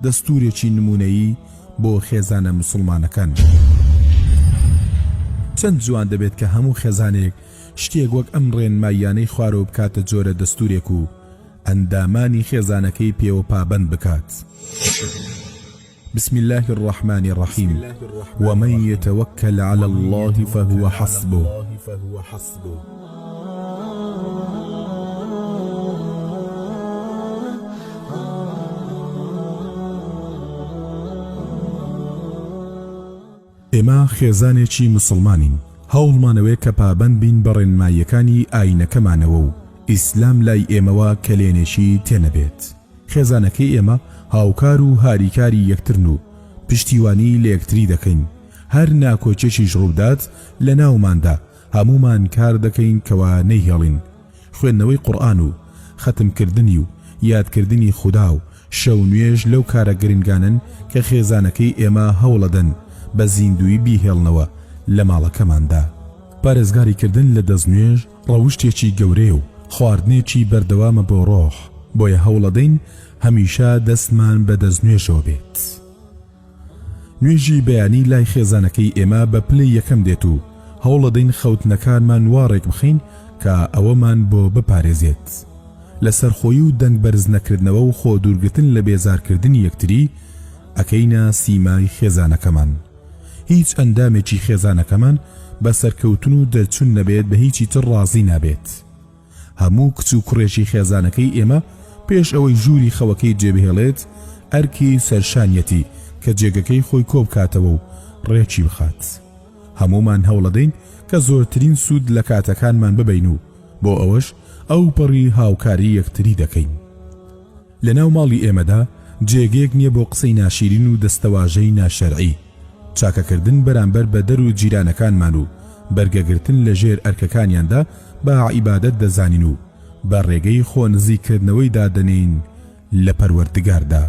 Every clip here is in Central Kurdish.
دەستورێکی نمونەیی بۆ خێزانە مسلمانەکان. چەند جوان دەبێت کە هەموو خێزانێک شتێک وەک ئەم ڕێنماییانەی خوارەوە بکاتە جۆرە دەستورێک و ئەندامانی خێزانەکەی پێوە پابند بکات. بسم الله الرحمن الرحيم ومن يتوكل على الله فهو حسبه. ئێمە خێزانێکی مسلمانین، هەوڵمانەوەی کە پابند بین بە ڕێنماییەکانی ئاینەکەمانەوە و ئیسلام لای ئێمەوە کەلێنێکی تێنەبێت. خێزانەکەی ئێمە هاوکار و هاریکاری یەکترن و پشتیوانی لە یەکتری دەکەین. هەر ناکۆچێکیش ڕوودات لە ناوماندا هەمومان کار دەکەین کەوا نەیهێڵین. خوێندنەوەی قورئان و ختمکردنی و یادکردنی خودا و شەو نوێژ لەو کارە گرنگانن کە خێزانەکەی ئێمە هەوڵەدەن بە زیندوی بیهێڵنەوە لە ماڵەکەماندا. پارێزگاریکردن لە دەستنوێژ ڕەوشتێکی گەورەیە و خواردنێکی بەردەوامە بۆ ڕۆح، بۆیە هەوڵەدەین هەمیشە دەستمان بە دەستنوێژەوە بێت. نوێژی بەیانی لای خێزانەکەی ئێمە بە پلەی یەکەم دێت و هەوڵەدەین خەوتنەکانمان وارێک بخەین کە ئەوەمان بۆ بپارێزێت. لەسەر خۆی و دەنگ بەرز نەکردنەوە و خۆ دوورگرتن لە بێزارکردنی یەکتری ئەکەینە سیمای خێزانەکەمان. هیچ ئەندامێکی خێزانەکەمان بە سەرکەوتن و دەرچوون نەبێت بە هیچی تر ڕازی نابێت. هەموو کچ و کوڕێکی خێزانەکەی ئێمە پێش ئەوەی ژووری خەوەکەی جێبهێڵێت ئەرکی سەرشانیەتی کە جێگەکەی خۆی کۆبکاتەوە و ڕێکی بخات. هەمومان هەوڵەدەین کە زۆرترین سوود لە کاتەکانمان ببەین و بۆ ئەوەش ئەو پەڕی هاوکاری یەکتری دەکەین. لە ناو ماڵی ئێمەدا جێگەیەک نییە بۆ قسەی ناشیرین و دەستەواژەی ناشەرعی. چاکەکردن بەرامبەر بە دەر و جیرانەکانمان و بەرگەگرتن لە ژێر ئەرکەکانیاندا بە عیبادەت دەزانین و بە ڕێگەی خۆ نزیکردنەوەی دادەنین لە پەروەردگاردا.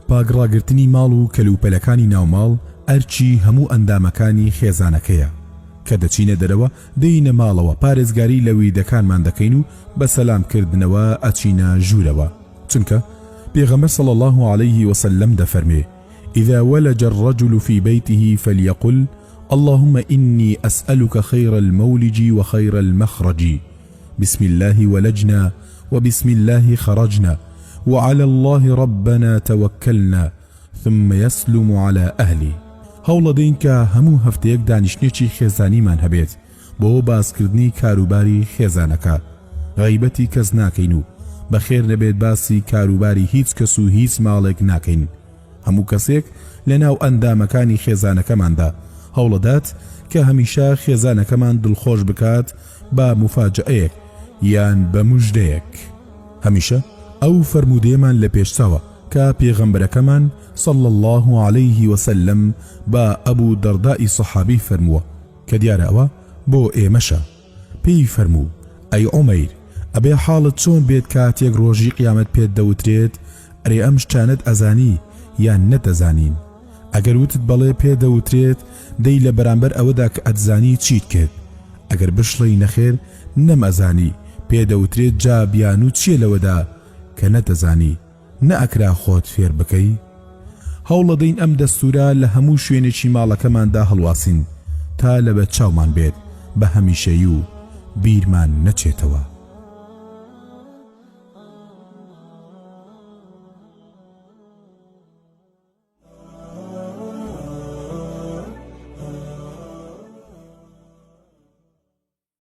پاگڕاگرتنی ماڵ و کەلوپەلەکانی ناوماڵ ئەرچی هەموو ئەندامەکانی خێزانەکەیە کە دەچینە دەرەوە دەینە ماڵەوە پارێزگاری لە ویدەکانمان دەکەین و بە سەلامکردنەوە ئەچینە ژوورەوە. چونکە پێغەمبەر صلی الله عليه وسلم دەفەرمێ إذا ولج الرجل في بيته فليقل اللهم إني أسألك خير المولج وخير المخرج بسم الله ولجنا وبسم الله خرجنا وعلى الله ربنا توكلنا ثم يسلم على أهله. هەوڵەدەین کە هەموو هەفتەیەک دانیشتێکی خێزانیمان هەبێت بۆ باسکردنی کاروباری خێزانەکە. غیبەتی کەس ناکەین و بەخێر نەبێت باسی کاروباری هیچ کەس و هیچ ماڵێک ناکەین. هەموو کەسێک لە ناو ئەندامەکانی خێزانەکەماندا هەوڵەدات کە هەمیشە خێزانەکەمان دڵخۆش بکات بە مفاجئەیەک یان بە موژدەیەک. هەمیشە ئەو فەرمودەیەمان لە پێشچاوە کە پێغەمبەرەکەمان صلی الله عليه وسلم بە ئەبوو دەردای سەحابی فەرمووە کە دیارە ئەوە بۆ ئێمەشە. پێی فەرموو ئەی عومەیر، ئەبێ حاڵت چۆن بێت کاتێک ڕۆژی قیامەت پێت دەوترێت ئەرێ ئەم شتانت ئەزانی یان نەتەزانین؟ ئەگەر وتت بەڵێ پێ دەوترێت دەی لە بەرامبەر ئەوەدا کە ئەتزانی چیت کرد؟ ئەگەر بشڵی نەخێر نەمەزانی پێ دەوترێت جا بیان و چیە لەوەدا کە نەتەزانی نەئەکرا خۆت فێر بکەی؟ هەوڵەدەین ئەم دەستورە لە هەموو شوێنێکی ماڵەکەماندا هەڵواسین تا لە بە چاومان بێت بە هەمیشەیی و بیرمان نەچێتەوە.